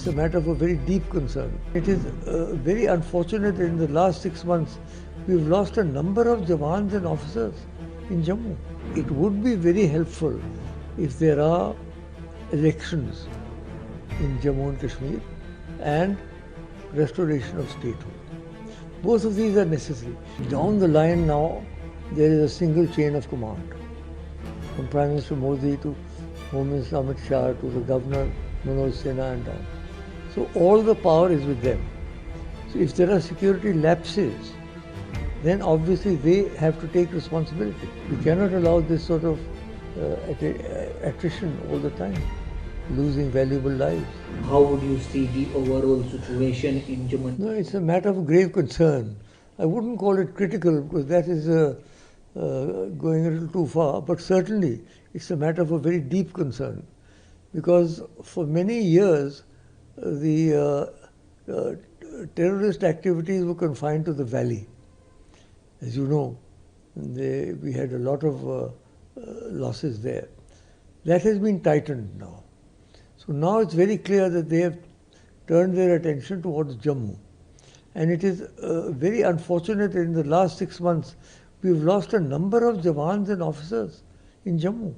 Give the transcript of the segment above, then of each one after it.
it's a matter of a very deep concern. It is very unfortunate that in the last 6 months we've lost a number of Jawans and officers in Jammu. It would be very helpful if there are elections in Jammu and Kashmir and restoration of statehood. Both of these are necessary. Down the line now, there is a single chain of command. From Prime Minister Modi to Home Minister Amit Shah to the Governor Manoj Sinha and down. So all the power is with them. So if there are security lapses, then obviously they have to take responsibility. We cannot allow this sort of attrition all the time, losing valuable lives. How would you see the overall situation in Jammu? No, it's a matter of grave concern. I wouldn't call it critical because that is going a little too far, but certainly it's a matter of a very deep concern because for many years the terrorist activities were confined to the valley. As you know, we had a lot of losses there. That has been tightened now. So now it's very clear that they have turned their attention towards Jammu. And it is very unfortunate that in the last 6 months we've lost a number of Jawans and officers in Jammu.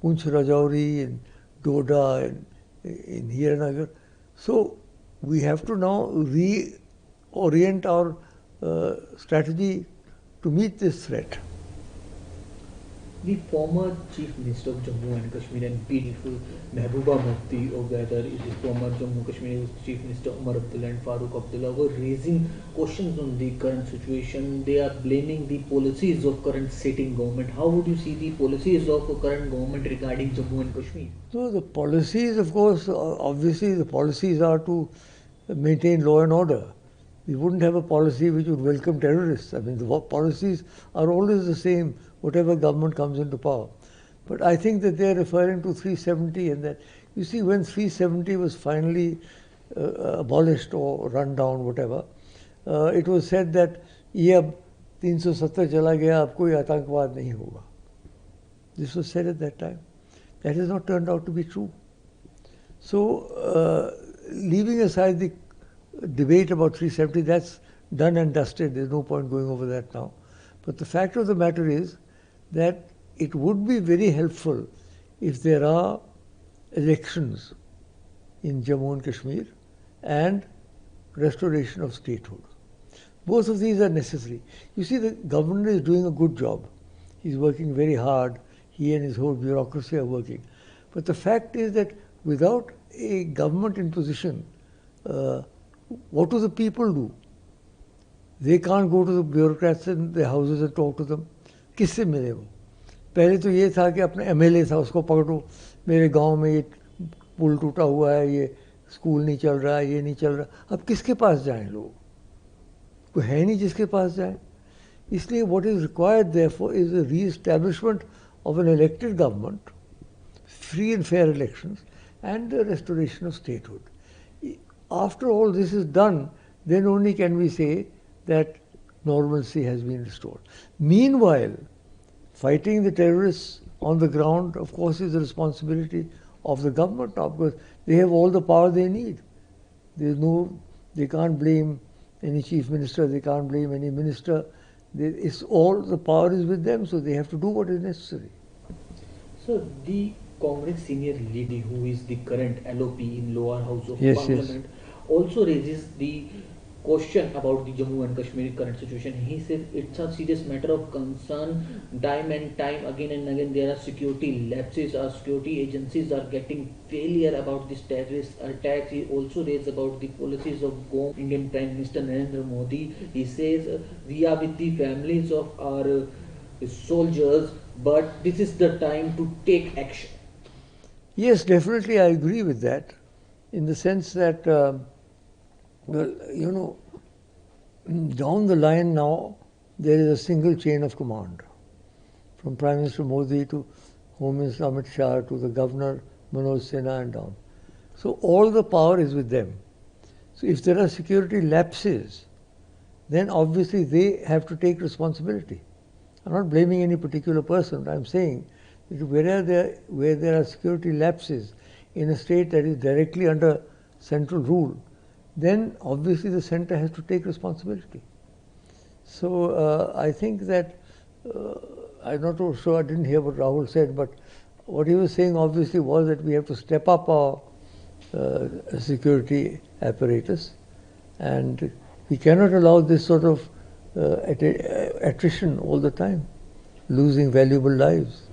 Poonch Rajouri and Doda and in Hiranagar. So we have to now reorient our strategy to meet this threat. The former Chief Minister of Jammu and Kashmir and beautiful Mehbooba Mufti, or whether it is former Jammu Kashmir Chief Minister Umar Abdullah and Farooq Abdullah, were raising questions on the current situation. They are blaming the policies of current sitting government. How would you see the policies of current government regarding Jammu and Kashmir? So the policies, of course, obviously the policies are to maintain law and order. We wouldn't have a policy which would welcome terrorists. I mean, the policies are always the same, whatever government comes into power. But I think that they're referring to 370 and that, you see, when 370 was finally abolished or run down, whatever, it was said that, ये अब 370 चला गया, अब कोई आतंकवाद नहीं होगा. This was said at that time. That has not turned out to be true. So, leaving aside the debate about 370, that's done and dusted. There's no point going over that now. But the fact of the matter is that it would be very helpful if there are elections in Jammu and Kashmir and restoration of statehood. Both of these are necessary. You see, the governor is doing a good job. He's working very hard. He and his whole bureaucracy are working. But the fact is that without a government in position, what do the people do? They can't go to the bureaucrats in their houses and talk to them. किससे मिले वो? पहले तो ये था कि अपने MLA था उसको पकड़ो, मेरे गांव में ये पुल टूटा हुआ है, ये स्कूल नहीं चल रहा है, ये नहीं चल रहा. अब किसके पास जाएं लोग? कोई है नहीं जिसके पास जाएं. इसलिए what is required therefore is a re-establishment of an elected government, free and fair elections, and the restoration of statehood. After all this is done, then only can we say that normalcy has been restored. Meanwhile, fighting the terrorists on the ground, of course, is the responsibility of the government now, because they have all the power they need. They can't blame any chief minister, they can't blame any minister. It's all the power is with them, so they have to do what is necessary. So the Congress senior leader, who is the current LOP in lower house of Parliament, also raises the question about the Jammu and Kashmir current situation. He says it's a serious matter of concern. Time and time again and again there are security lapses. Our security agencies are getting failure about this terrorist attacks. He also raised about the policies of Indian Prime Minister Narendra Modi. He says we are with the families of our soldiers, but this is the time to take action. Yes, definitely I agree with that, in the sense that, well, you know, down the line now, there is a single chain of command. From Prime Minister Modi to Home Minister Amit Shah to the Governor Manoj Sinha and down. So all the power is with them. So if there are security lapses, then obviously they have to take responsibility. I'm not blaming any particular person. I'm saying that where there are security lapses in a state that is directly under central rule, then obviously the center has to take responsibility. So I think that, I'm not sure, I didn't hear what Rahul said, but what he was saying obviously was that we have to step up our security apparatus, and we cannot allow this sort of attrition all the time, losing valuable lives.